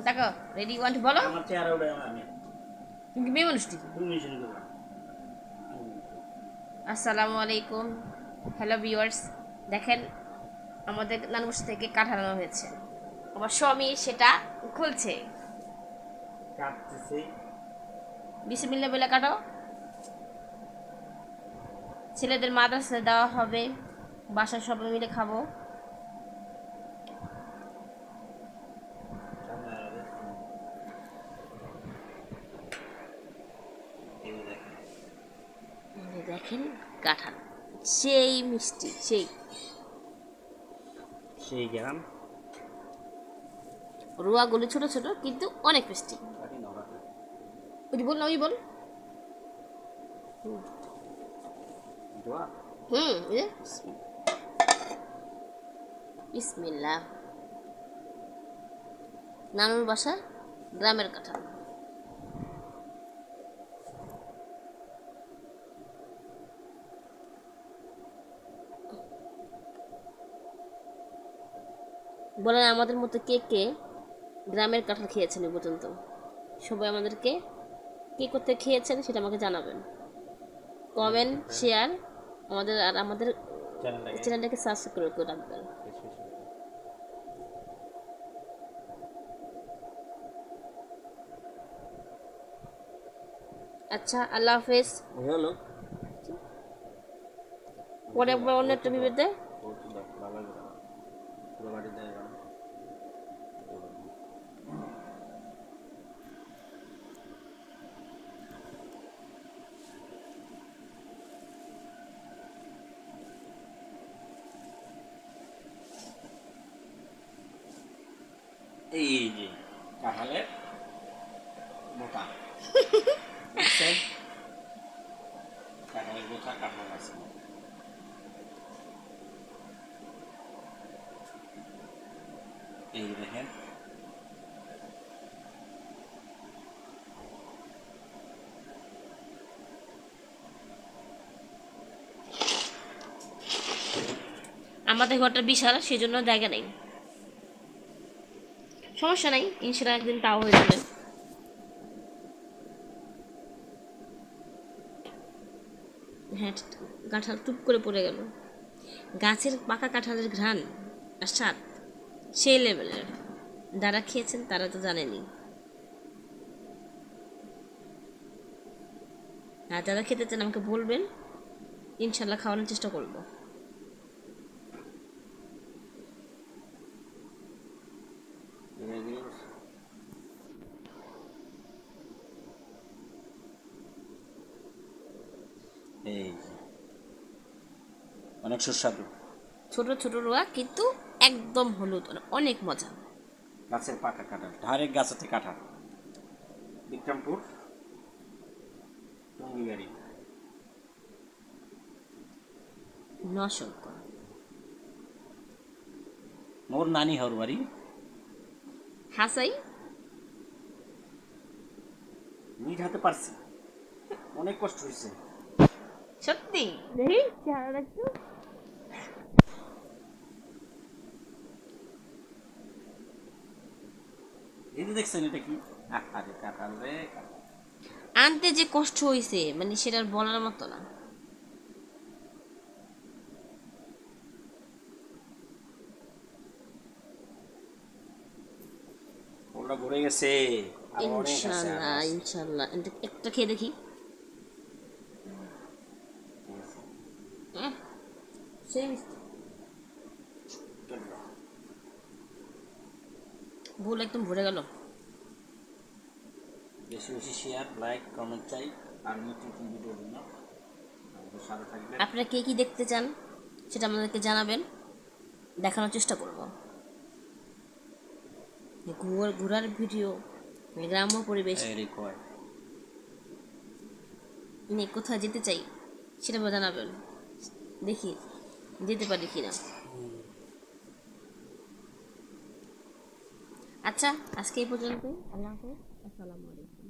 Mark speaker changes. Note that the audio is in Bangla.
Speaker 1: তাকো রেডি ওয়ান টু বলো।
Speaker 2: আমার চেহারা ওটা আমি
Speaker 1: তুমি মেয়ে মানুষটি।
Speaker 2: তুমি শুরু করো।
Speaker 1: আসসালামু আলাইকুম, হ্যালো ভিউয়ার্স। দেখেন আমাদের নানুর থেকে কাঁঠাল আনা হয়েছে, আমার স্বামী সেটা খুলছে।
Speaker 2: কাটতেছি।
Speaker 1: বিসমিল্লাহ বলে কাটো। ছেলেদের মাদ্রাসায় দেওয়া হবে, বাসায় সবাই মিলে খাবো। দেখেন কাঁঠাল সেই মিষ্টি,
Speaker 2: সেই গ্রাম
Speaker 1: রুয়াগুলি ছোট ছোট কিন্তু অনেক মিষ্টি। ওই বল না, ওই বল। এই যে বিসমিল্লাহ। নানুর বাসা গ্রামের কাঁঠাল। বলেন আমাদের মতো কে কে গ্রামের কাঁঠাল খেয়েছেন এ পর্যন্ত? সবাই আমাদেরকে কে করতে খেয়েছেন সেটা আমাকে জানাবেন। কমেন্ট, শেয়ার আমাদের চ্যানেলটাকে সাবস্ক্রাইব করে রাখবেন। আচ্ছা, আল্লাহ হাফেজ।
Speaker 2: হলো
Speaker 1: পরে একবার অন্য একটা ভিডিওতে
Speaker 2: এই যে কাঁঠালের মোটা কাঁঠালের গোছা কাঁঠাল আছে। এই দেখেন
Speaker 1: আমাদের ঘরটা বিশাল, সেই জন্য জায়গা নেই। সমস্যা নাই, ইনশাল্লাহ একদিন তাও হয়ে যাবে। হ্যাঁ, কাঁঠাল টুপ করে পড়ে গেল। গাছের পাকা কাঁঠালের ঘ্রাণ আর স্বাদ সেই লেভেলের। যারা খেয়েছেন তারা তো জানেনি, আর যারা খেতে চান আমাকে বলবেন, ইনশাল্লাহ খাওয়ানোর চেষ্টা করব।
Speaker 2: এই অনেক সুস্বাদু
Speaker 1: ছোট ছোট রোয়া কিন্তু একদম হলুদ, অনেক মজা।
Speaker 2: গাছের পাকা কাঁঠাল, ডাইরেক্ট গাছেতে কাঁঠাল। বিক্রমপুর টঙ্গিবাড়ি।
Speaker 1: নশঙ্কর
Speaker 2: মোর নানি হর বাড়ি
Speaker 1: হাসাই।
Speaker 2: নিজ হাতে পারছি, অনেক কষ্ট হয়েছে।
Speaker 1: সত্যি দেখি চেহারা একটু।
Speaker 2: এই যে দেখছেন এটা কি? আরে কাঁঠাল রে,
Speaker 1: আনতে যে কষ্ট হয়েছে মানে সেটা আর বলার মতো না।
Speaker 2: ওটা ভরে গেছে। আর অনেক আছে,
Speaker 1: ইনশাল্লাহ ইনশাল্লাহ একটা খেয়ে দেখি। সেই ভুল একদম ভরে গেল।
Speaker 2: বেশি বেশি শেয়ার, লাইক, কমেন্ট চাই। আর নতুন ভিডিও জন্য আমাদের সাথে থাকবেন।
Speaker 1: আপনারা কে কি দেখতে চান সেটা আমাদেরকে জানাবেন, দেখানোর চেষ্টা করব। ঘোরার ভিডিও, গ্রাম্য পরিবেশ নিয়ে কোথায় যেতে চাই সেটা জানাবেন, দেখি যেতে পারি কিনা। আচ্ছা, আজকে এই পর্যন্ত। আল্লাহ হাফেজ, আসসালামু আলাইকুম।